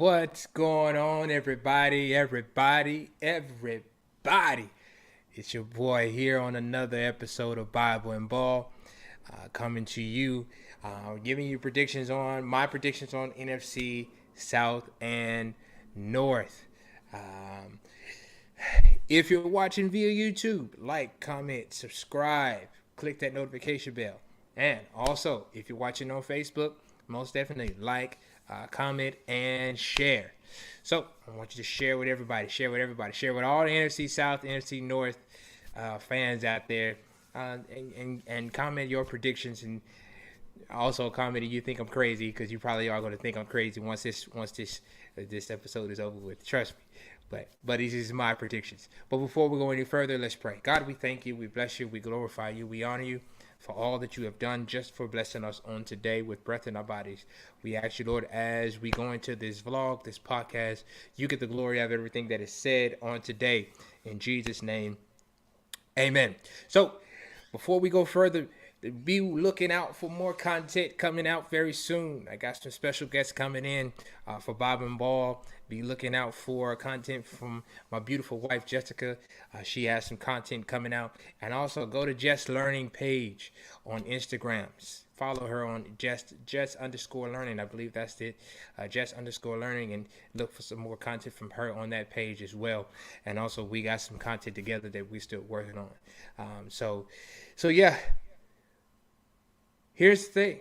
What's going on, everybody? Everybody. It's your boy here on another episode of Bible and Ball, coming to you, giving you my predictions on NFC South and North. Um, if you're watching via YouTube, like, comment, subscribe, click that notification bell. And also, if you're watching on Facebook, most definitely like, comment, and share. So I want you to share with everybody, share with all the NFC South, NFC North fans out there, and comment your predictions, and also comment if you think I'm crazy, because you probably are going to think I'm crazy once this episode is over with. Trust me. But these is my predictions. But before we go any further, let's pray. God, we thank you, we bless you, we glorify you, we honor you for all that you have done, just for blessing us on today with breath in our bodies. We ask you, Lord, as we go into this vlog, this podcast, you get the glory of everything that is said on today. In Jesus' name, amen. So before we go further, be looking out for more content coming out very soon. I got some special guests coming in for Bob and Ball. Be looking out for content from my beautiful wife, Jessica. She has some content coming out. And also go to Jess Learning page on Instagram. Follow her on Jess_learning. I believe that's it. Jess_learning, and look for some more content from her on that page as well. And also we got some content together that we're still working on. So yeah. Here's the thing.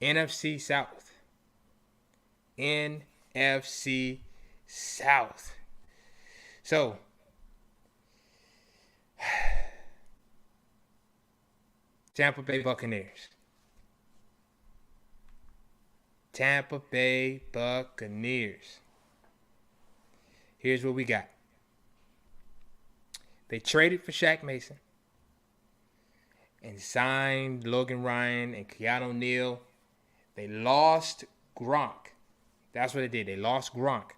NFC South. NFC South. So, Tampa Bay Buccaneers. Tampa Bay Buccaneers. Here's what we got. They traded for Shaq Mason and signed Logan Ryan and Keanu O'Neal. They lost Gronk. That's what they did. They lost Gronk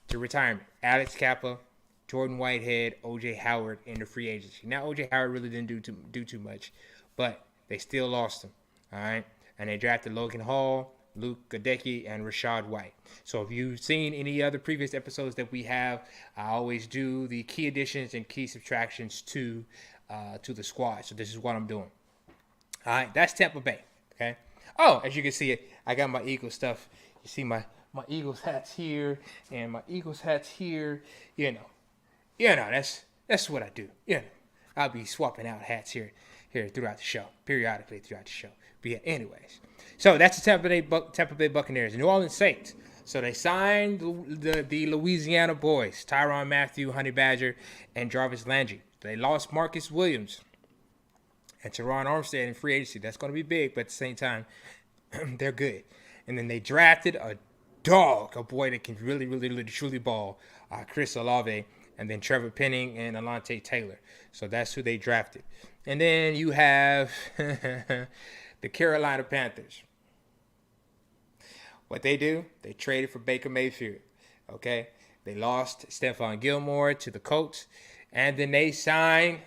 to retirement. Alex Kappa, Jordan Whitehead, O.J. Howard in the free agency. Now, O.J. Howard really didn't do too much, but they still lost him. All right? And they drafted Logan Hall, Luke Gadecki, and Rashad White. So if you've seen any other previous episodes that we have, I always do the key additions and key subtractions to the squad. So this is what I'm doing. All right, that's Tampa Bay. Okay. Oh, as you can see, I got my Eagles stuff. You see my Eagles hats here and my Eagles hats here. You know, that's what I do. I'll be swapping out hats here throughout the show, periodically throughout the show. But yeah, anyways, so that's the Tampa Bay Buccaneers, New Orleans Saints. So they signed the Louisiana boys, Tyrann Mathieu, Honey Badger, and Jarvis Landry. They lost Marcus Williams and Teron Armstead in free agency. That's going to be big, but at the same time, they're good. And then they drafted a boy that can really, really, really, truly ball, Chris Olave, and then Trevor Penning and Alontae Taylor. So that's who they drafted. And then you have the Carolina Panthers. What they do, they traded for Baker Mayfield. Okay? They lost Stephon Gilmore to the Colts. And then they signed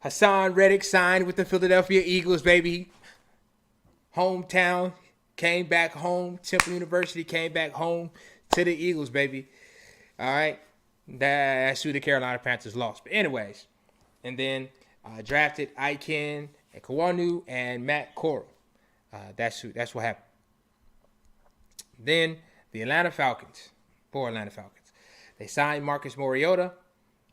Hassan Reddick, signed with the Philadelphia Eagles, baby. Hometown, came back home. Temple University came back home to the Eagles, baby. All right. That's who the Carolina Panthers lost. But anyways, and then drafted Iken and Kawanu and Matt Corral. That's what happened. Then the Atlanta Falcons. Poor Atlanta Falcons. They signed Marcus Mariota,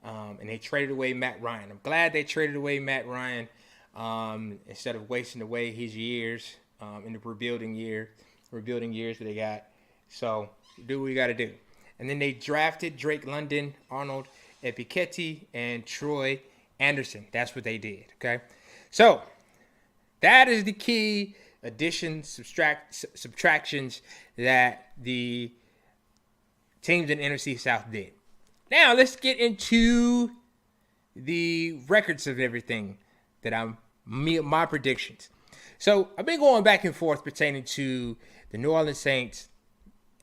and they traded away Matt Ryan. I'm glad they traded away Matt Ryan instead of wasting away his years in the rebuilding years that they got. So do what you got to do. And then they drafted Drake London, Arnold Epiketti, and Troy Anderson. That's what they did, okay? So that is the key additions, subtractions that the teams in NFC South did. Now let's get into the records of everything that my predictions. So I've been going back and forth pertaining to the New Orleans Saints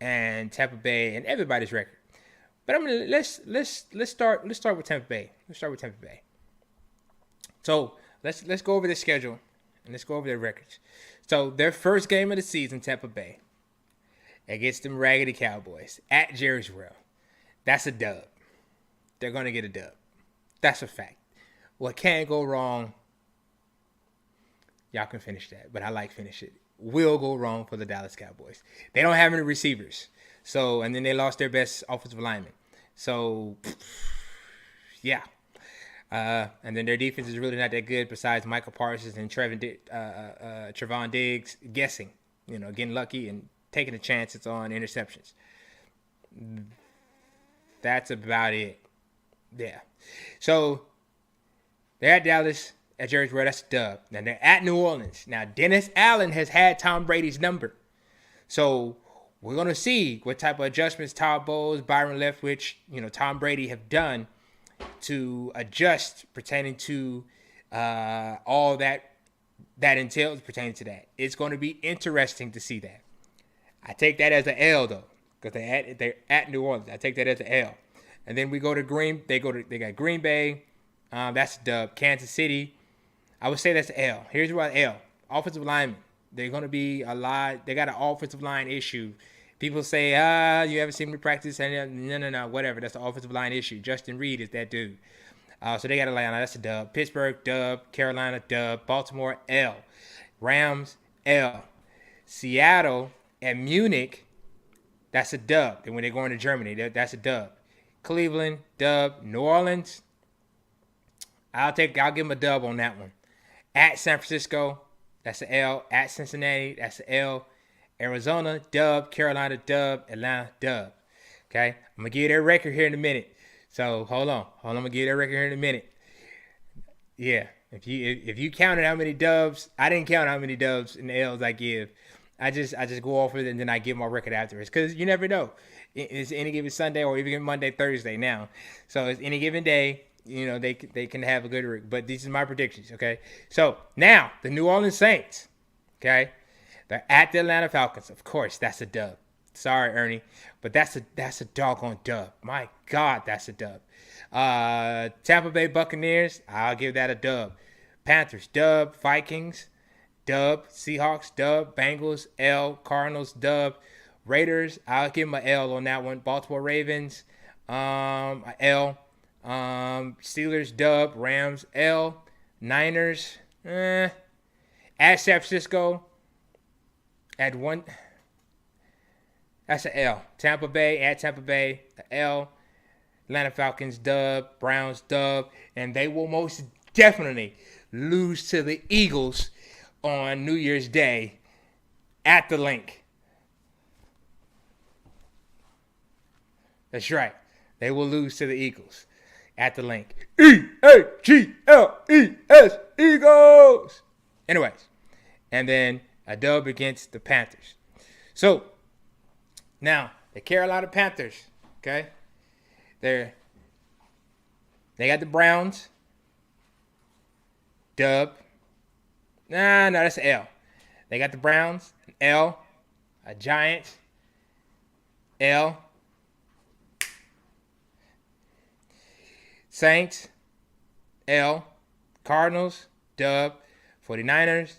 and Tampa Bay and everybody's record. But let's start with Tampa Bay. So let's go over the schedule and let's go over their records. So their first game of the season, Tampa Bay, against them raggedy Cowboys at Jerry's World. That's a dub. They're going to get a dub. That's a fact. What can't go wrong, y'all can finish that, but I like finish it. Will go wrong for the Dallas Cowboys. They don't have any receivers. So, and then they lost their best offensive lineman. So, yeah. And then their defense is really not that good besides Michael Parsons and Trevon Diggs guessing, getting lucky and taking the chances on interceptions. That's about it. Yeah. So, they're at Dallas, at Jerry's World. That's a dub. Now, they're at New Orleans. Now, Dennis Allen has had Tom Brady's number. So, we're going to see what type of adjustments Todd Bowles, Byron Leftwich, Tom Brady have done to adjust pertaining to all that entails pertaining to that. It's going to be interesting to see that. I take that as an L though, because they're at New Orleans. I take that as an L. And then we go to They got Green Bay. That's a dub. Kansas City. I would say that's an L. Here's why L. Offensive linemen. They're going to be a lot. They got an offensive line issue. People say, you haven't seen me practice. And no, whatever. That's the offensive line issue. Justin Reed is that dude. So they got Atlanta. That's a dub. Pittsburgh, dub. Carolina, dub. Baltimore, L. Rams, L. Seattle and Munich, that's a dub. And when they're going to Germany, that's a dub. Cleveland, dub. New Orleans, I'll give them a dub on that one. At San Francisco, that's an L. At Cincinnati, that's an L. Arizona, dub. Carolina, dub. Atlanta, dub. Okay? I'm going to give you their record here in a minute. So, hold on. I'm going to give you their record here in a minute. Yeah. If you counted how many dubs, I didn't count how many dubs and L's I give. I just go off of it and then I give my record afterwards. Because you never know. It's any given Sunday or even Monday, Thursday now. So, it's any given day. They can have a good record. But these are my predictions, okay? So, now, the New Orleans Saints, okay? They're at the Atlanta Falcons. Of course, that's a dub. Sorry, Ernie. But that's a doggone dub. My God, that's a dub. Tampa Bay Buccaneers, I'll give that a dub. Panthers, dub. Vikings, dub. Seahawks, dub. Bengals, L. Cardinals, dub. Raiders, I'll give them an L on that one. Baltimore Ravens, L. Steelers, dub. Rams, L. Niners, At San Francisco, at one, that's an L. Tampa Bay, at Tampa Bay, a L. Atlanta Falcons, dub. Browns, dub. And they will most definitely lose to the Eagles on New Year's Day at the Link. That's right. They will lose to the Eagles at the Link. E-A-G-L-E-S, Eagles. Anyways, and then a dub against the Panthers. So, now, the Carolina Panthers, okay? They got the Browns, dub. No, that's an L. They got the Browns, an L. A Giants, L. Saints, L. Cardinals, dub. 49ers,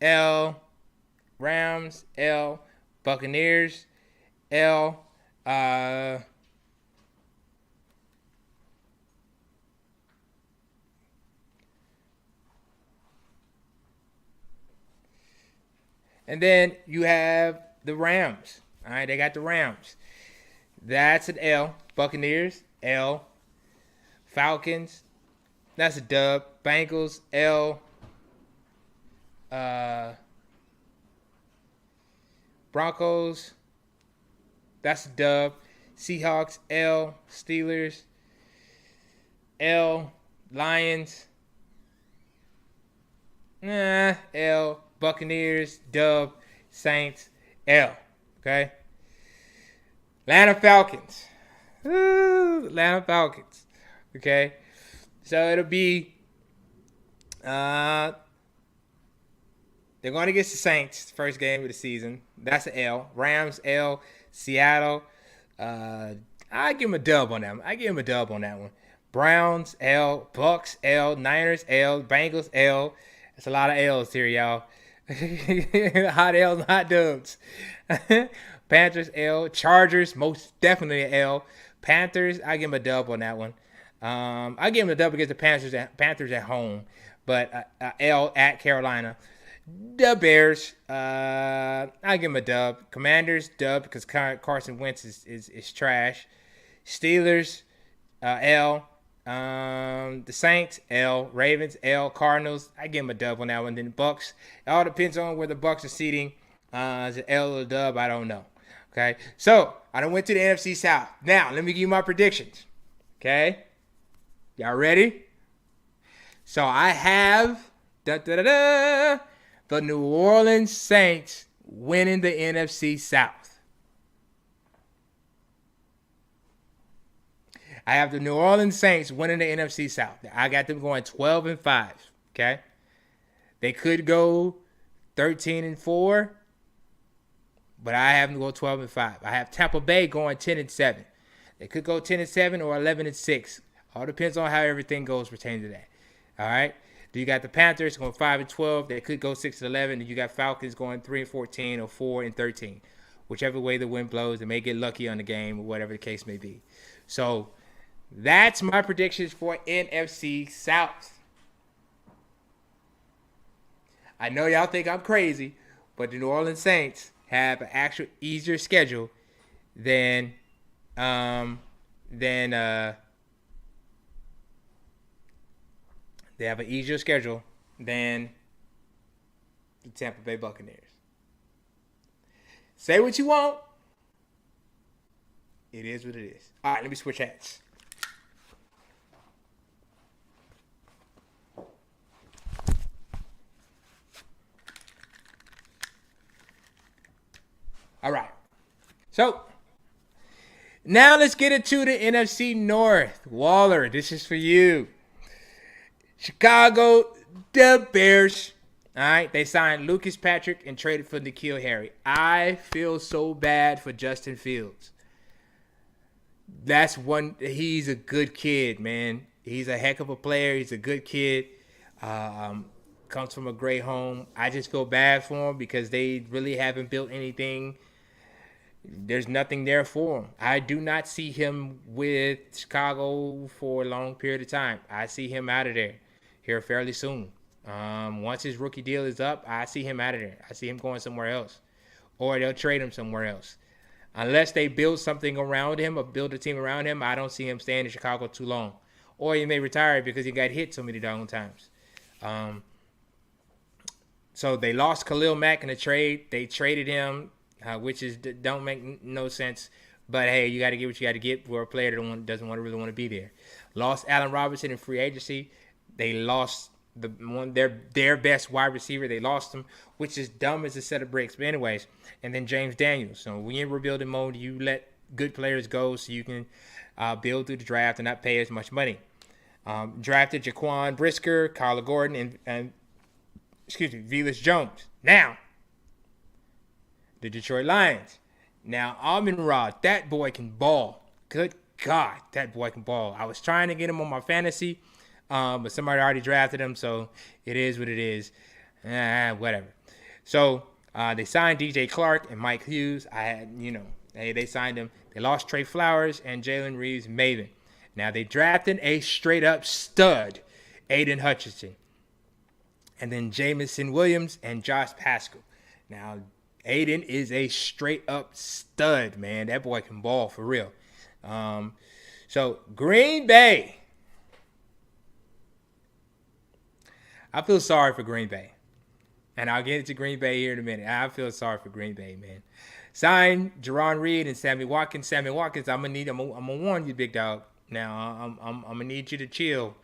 L. Rams, L. Buccaneers, L. And then you have the Rams. All right, they got the Rams. That's an L. Buccaneers, L. Falcons, that's a dub. Bengals, L. Broncos, that's a dub. Seahawks, L. Steelers, L. Lions, L. Buccaneers, dub. Saints, L. Okay? Atlanta Falcons. Atlanta Falcons. Okay? So it'll be they're going against the Saints, first game of the season. That's an L. Rams, L. Seattle. I give them a dub on that one. Browns, L. Bucks, L. Niners, L. Bengals, L. That's a lot of L's here, y'all. Hot L, hot dubs. Panthers L. Chargers most definitely an L. Panthers, I give them a dub on that one. I give them a dub against the Panthers at home, but L at Carolina. The Bears, I give them a dub. Commanders dub because Carson Wentz is trash. Steelers, L. The Saints, L. Ravens, L. Cardinals, I give them a dub on that one. Then the Bucks, it all depends on where the Bucks are seating. Is it L or a dub? I don't know. Okay, so I done went to the NFC South. Now let me give you my predictions. Okay, y'all ready? So I have the New Orleans Saints winning the NFC South. I have the New Orleans Saints winning the NFC South. I got them going 12-5. Okay, they could go 13-4, but I have them go 12-5. I have Tampa Bay going 10-7. They could go 10-7 or 11-6. All depends on how everything goes pertaining to that. All right. Do you got the Panthers going 5-12? They could go 6-11. And you got Falcons going 3-14 or 4-13. Whichever way the wind blows, they may get lucky on the game or whatever the case may be. So that's my predictions for NFC South. I know y'all think I'm crazy, but the New Orleans Saints have an actual easier schedule than they have an easier schedule than the Tampa Bay Buccaneers. Say what you want. It is what it is. All right, let me switch hats. All right. So, now let's get into the NFC North. Waller, this is for you. Chicago, the Bears. All right, they signed Lucas Patrick and traded for N'Keal Harry. I feel so bad for Justin Fields. He's a good kid, man. He's a heck of a player. He's a good kid. Comes from a great home. I just feel bad for him because they really haven't built anything. There's nothing there for him. I do not see him with Chicago for a long period of time. I see him out of there here fairly soon. Once his rookie deal is up, I see him out of there. I see him going somewhere else. Or they'll trade him somewhere else. Unless they build something around him or build a team around him, I don't see him staying in Chicago too long. Or he may retire because he got hit so many doggone times. So they lost Khalil Mack in the trade. They traded him, which don't make no sense. But, hey, you got to get what you got to get for a player that doesn't really want to be there. Lost Allen Robinson in free agency. They lost their best wide receiver. They lost him, which is dumb as a set of bricks. But anyways, and then James Daniels. So when you're in rebuilding mode, you let good players go so you can build through the draft and not pay as much money. Drafted Jaquan Brisker, Kyler Gordon, and Velus Jones. Now, the Detroit Lions. Now, Amon-Ra, that boy can ball. Good God, that boy can ball. I was trying to get him on my fantasy, but somebody already drafted him, so it is what it is. Whatever. So they signed DJ Clark and Mike Hughes. They signed him. They lost Trey Flowers and Jalen Reeves-Maven. Now they drafted a straight-up stud, Aiden Hutchinson. And then Jamison Williams and Josh Pascal. Now, Aiden is a straight-up stud, man. That boy can ball for real. So, Green Bay. I feel sorry for Green Bay. And I'll get into Green Bay here in a minute. I feel sorry for Green Bay, man. Signed Jerron Reed and Sammy Watkins. Sammy Watkins, I'm gonna warn you, big dog. Now, I'm gonna need you to chill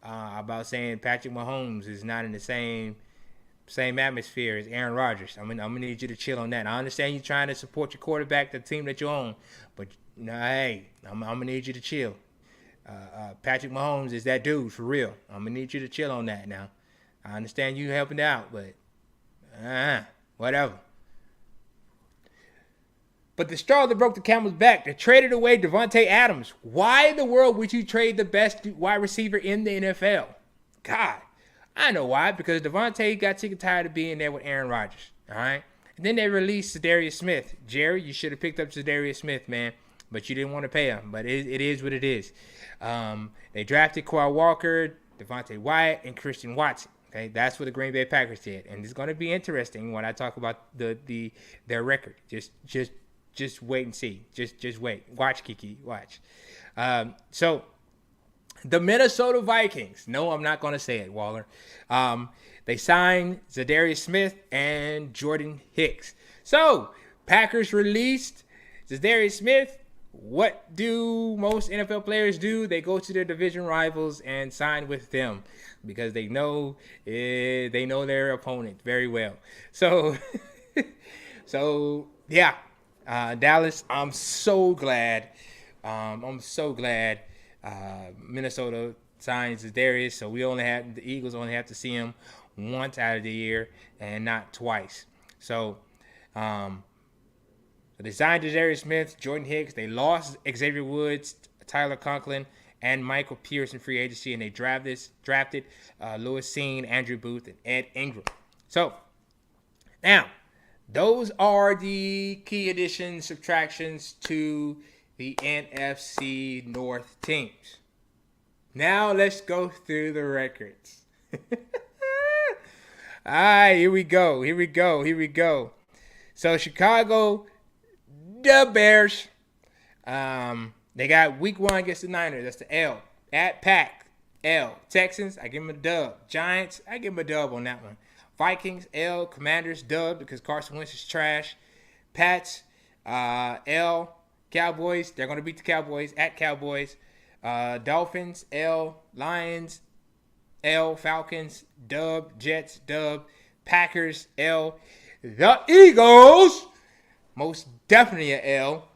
about saying Patrick Mahomes is not in the same atmosphere as Aaron Rodgers. I'm gonna need you to chill on that. I understand you're trying to support your quarterback, the team that you own, but hey, I'm gonna need you to chill. Patrick Mahomes is that dude for real. I'm gonna need you to chill on that now. I understand you helping out, but whatever. But the straw that broke the camel's back, they traded away Devontae Adams. Why in the world would you trade the best wide receiver in the NFL? God, I know why, because Devontae got sick and tired of being there with Aaron Rodgers. All right. And then they released Zadarius Smith. Jerry, you should have picked up Zadarius Smith, man, but you didn't want to pay him. But it is what it is. They drafted Kawhi Walker, Devontae Wyatt, and Christian Watson. Okay, that's what the Green Bay Packers did, and it's going to be interesting when I talk about their record. Just wait and see. Just wait. Watch, Kiki. Watch. So the Minnesota Vikings. No, I'm not going to say it, Waller. They signed Zadarius Smith and Jordan Hicks. So Packers released Zadarius Smith. What do most NFL players do? They go to their division rivals and sign with them because they know their opponent very well. So, yeah, Dallas. I'm so glad. Minnesota signs Zadarius, so the Eagles only have to see him once out of the year and not twice. So, they signed Zadarius Smith, Jordan Hicks. They lost Xavier Woods, Tyler Conklin, and Michael Pierce in free agency, and they drafted Lewis Seen, Andrew Booth, and Ed Ingram. So, now, those are the key additions, subtractions to the NFC North teams. Now, let's go through the records. All right, here we go. So, Chicago, the Bears. They got week 1 against the Niners. That's the L. At Pack, L. Texans, I give them a dub. Giants, I give them a dub on that one. Vikings, L. Commanders, dub because Carson Wentz is trash. Pats, L. Cowboys, they're going to beat the Cowboys at Cowboys. Dolphins, L. Lions, L. Falcons, dub. Jets, dub. Packers, L. The Eagles, most definitely an L.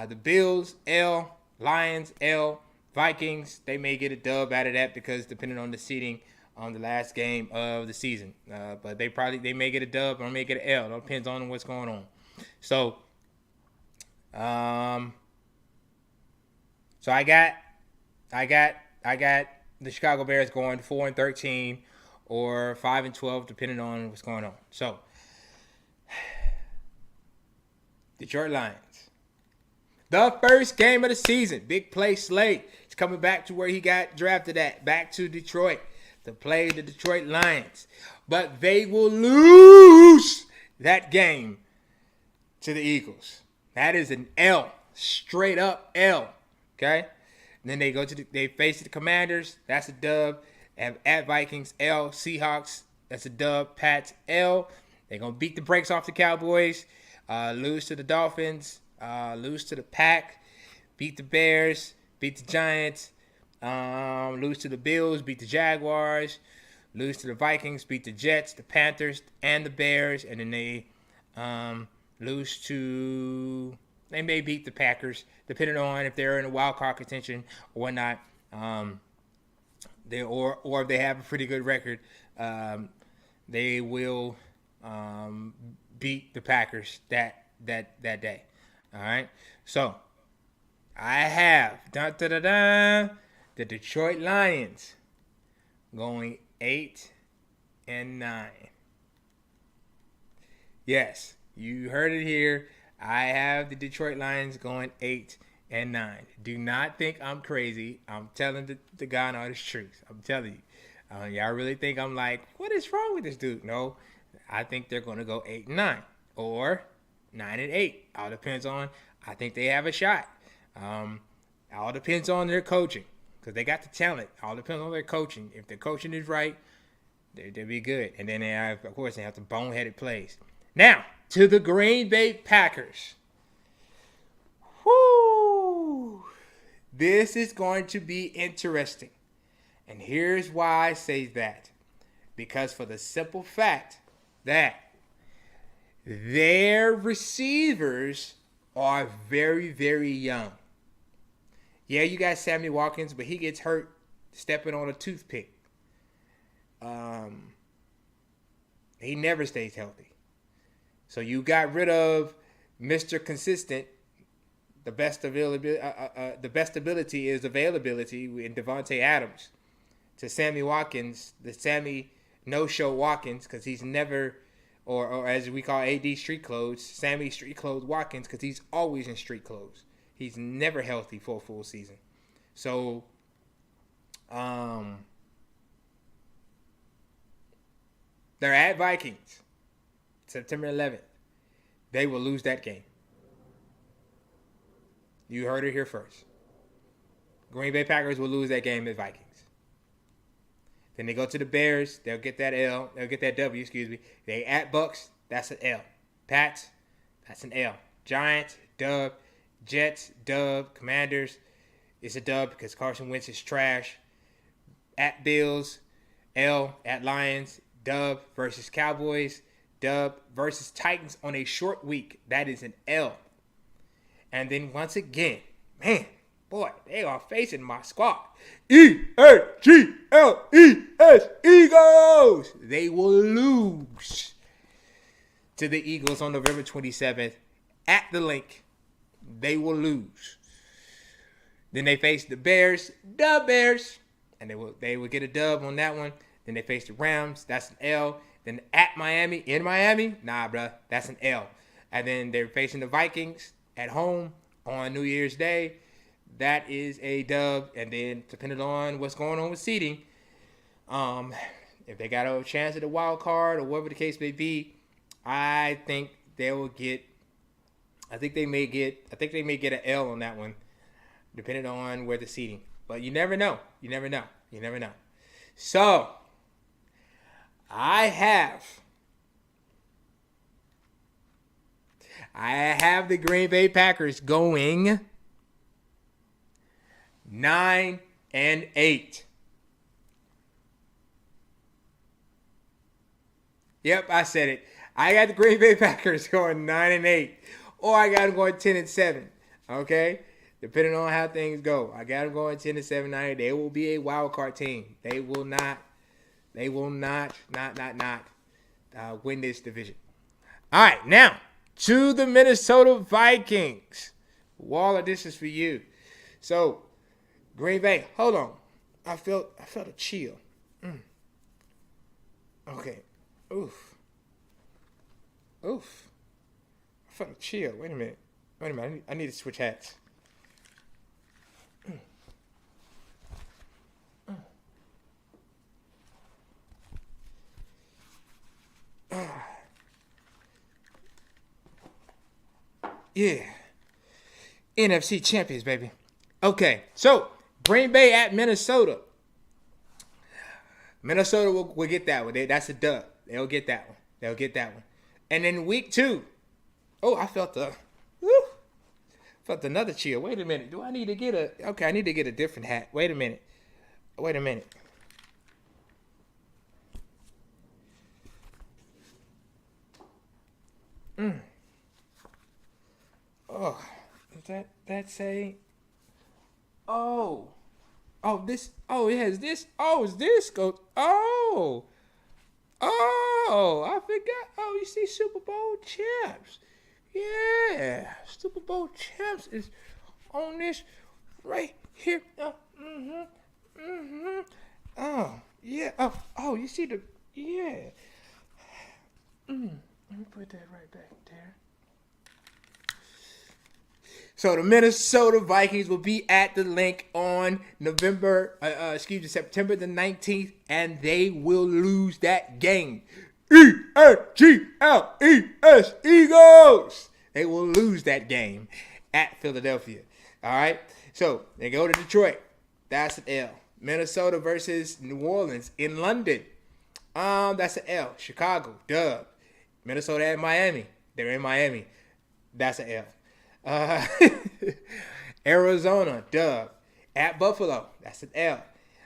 The Bills, L. Lions, L. Vikings, they may get a dub out of that because depending on the seeding on the last game of the season. But they may get a dub or may get an L. It depends on what's going on. So, I got the Chicago Bears going 4-13 or 5-12 depending on what's going on. So, Detroit Lions. The first game of the season. Big play Slate. He's coming back to where he got drafted at. Back to Detroit to play the Detroit Lions. But they will lose that game to the Eagles. That is an L. Straight up L. Okay? And then they face the Commanders. That's a dub. At Vikings, L. Seahawks. That's a dub. Pats, L. They're going to beat the brakes off the Cowboys. Lose to the Dolphins. Lose to the Pack, beat the Bears, beat the Giants, lose to the Bills, beat the Jaguars, lose to the Vikings, beat the Jets, the Panthers, and the Bears, and then they they may beat the Packers, depending on if they're in a wild card contention or whatnot. Or if they have a pretty good record, they will beat the Packers that day. All right, so I have the Detroit Lions going 8-9. Yes, you heard it here. I have the Detroit Lions going 8-9. Do not think I'm crazy. I'm telling the God honest truth. I'm telling you. Y'all really think I'm like, what is wrong with this dude? No, I think they're going to go 8-9 or 9-8. All depends on. I think they have a shot. All depends on their coaching because they got the talent. All depends on their coaching. If the coaching is right, they'll be good. And then they have the boneheaded plays. Now to the Green Bay Packers. Whoo! This is going to be interesting, and here's why I say that. Because for the simple fact that their receivers are very, very young. Yeah, you got Sammy Watkins, but he gets hurt stepping on a toothpick. He never stays healthy. So you got rid of Mr. Consistent. The best ability is availability in Devontae Adams to Sammy Watkins. The Sammy no-show Watkins because he's never, or as we call AD street clothes, Sammy street clothes Watkins because he's always in street clothes. He's never healthy for a full season. So, they're at Vikings, September 11th. They will lose that game. You heard it here first. Green Bay Packers will lose that game at Vikings. Then they go to the Bears. They'll get that L. They'll get that W, excuse me. They at Bucks. That's an L. Pats, that's an L. Giants, dub. Jets, dub. Commanders, it's a dub because Carson Wentz is trash. At Bills, L. At Lions, dub. Versus Cowboys, dub. Versus Titans on a short week, that is an L. And then once again, man, boy, they are facing my squad. Eagles. Eagles. They will lose to the Eagles on November 27th at the Link. They will lose. Then they face the Bears, and they will get a dub on that one. Then they face the Rams. That's an L. Then at Miami, in Miami, nah, bruh, that's an L. And then they're facing the Vikings at home on New Year's Day. That is a dub. And then depending on what's going on with seeding, if they got a chance at a wild card or whatever the case may be, I think they will get. I think they may get an L on that one, depending on where the seeding. But you never know. You never know. So I have the Green Bay Packers going 9-8. Yep, I said it. I got the Green Bay Packers going 9-8, or I got them going 10-7. Okay, depending on how things go, I got them going 10-7. 9-8. They will be a wild card team. They will not win this division. All right, now to the Minnesota Vikings. Waller, this is for you. So, Green Bay, hold on. I felt a chill. Okay. Oof. I felt a chill. Wait a minute. I need to switch hats. Yeah. NFC champions, baby. Okay, so Green Bay at Minnesota. Minnesota will get that one. That's a dub. They'll get that one. And then week 2. Oh, I felt another chill. Wait a minute. Do I need to get I need to get a different hat. Wait a minute. Oh, does that say? Oh, this. Oh, it has this. Oh, is this goes? Oh, I forgot. Oh, you see, Super Bowl champs. Yeah, Super Bowl champs is on this right here. Oh, yeah. Oh, you see the yeah. Let me put that right back there. So the Minnesota Vikings will be at the Link on September the 19th, and they will lose that game. Eagles, Eagles. They will lose that game at Philadelphia. All right. So they go to Detroit. That's an L. Minnesota versus New Orleans in London. That's an L. Chicago, dub. Minnesota at Miami. They're in Miami. That's an L. Arizona, dub. At Buffalo, that's an L.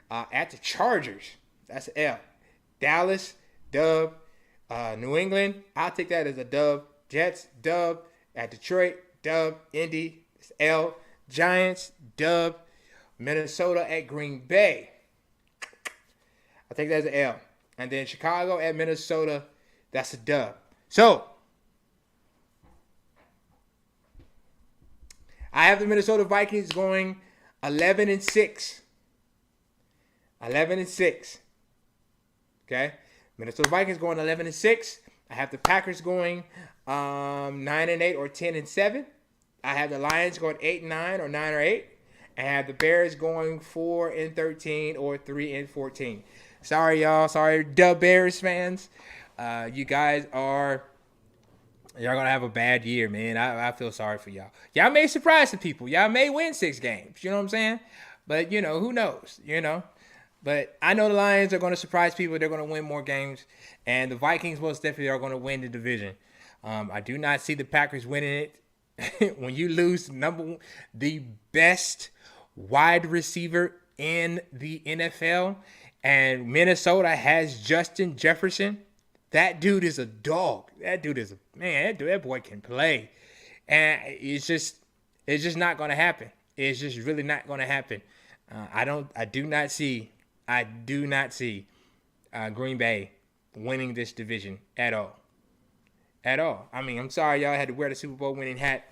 At the Chargers, that's an L. Dallas, dub. New England, I'll take that as a dub. Jets, dub. At Detroit, dub. Indy, it's L. Giants, dub. Minnesota at Green Bay, I take that as an L. And then Chicago at Minnesota, that's a dub. So, I have the Minnesota Vikings going 11-6. 11-6. Okay? Minnesota Vikings going 11-6. I have the Packers going 9-8 or 10-7. I have the Lions going 8-9 or 9-8. I have the Bears going 4-13 or 3-14. Sorry, y'all. Sorry, the Bears fans. You guys are. Y'all gonna have a bad year, man. I feel sorry for y'all. Y'all may surprise some people. Y'all may win 6 games. You know what I'm saying? But, who knows? But I know the Lions are going to surprise people. They're going to win more games. And the Vikings most definitely are going to win the division. I do not see the Packers winning it. When you lose the best wide receiver in the NFL, and Minnesota has Justin Jefferson, that dude is a dog. That dude is that boy can play. And it's just not going to happen. It's just really not going to happen. I do not see Green Bay winning this division at all. At all. I mean, I'm sorry y'all had to wear the Super Bowl winning hat,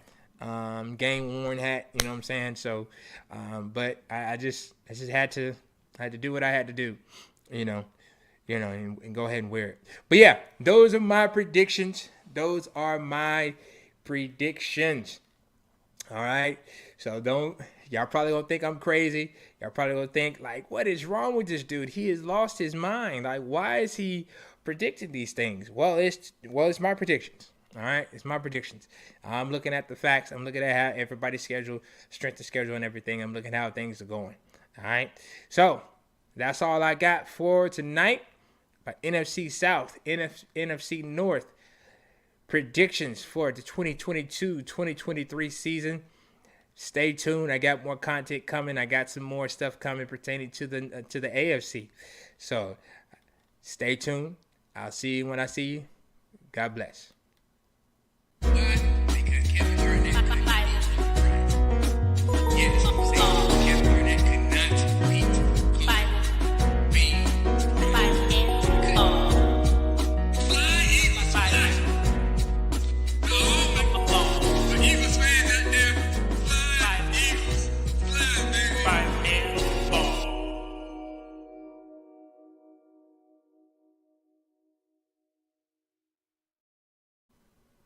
game worn hat. You know what I'm saying? So, but I just had to do what I had to do. And go ahead and wear it. But yeah, those are my predictions. All right. So y'all probably gonna think I'm crazy. Y'all probably gonna think, like, what is wrong with this dude? He has lost his mind. Like, why is he predicting these things? Well, it's my predictions. All right, it's my predictions. I'm looking at the facts. I'm looking at how everybody's schedule, strength of schedule, and everything. I'm looking at how things are going. All right. So that's all I got for tonight. By NFC South, NFC North predictions for the 2022-2023 season. Stay tuned. I got more content coming. I got some more stuff coming pertaining to the AFC. So stay tuned. I'll see you when I see you. God bless.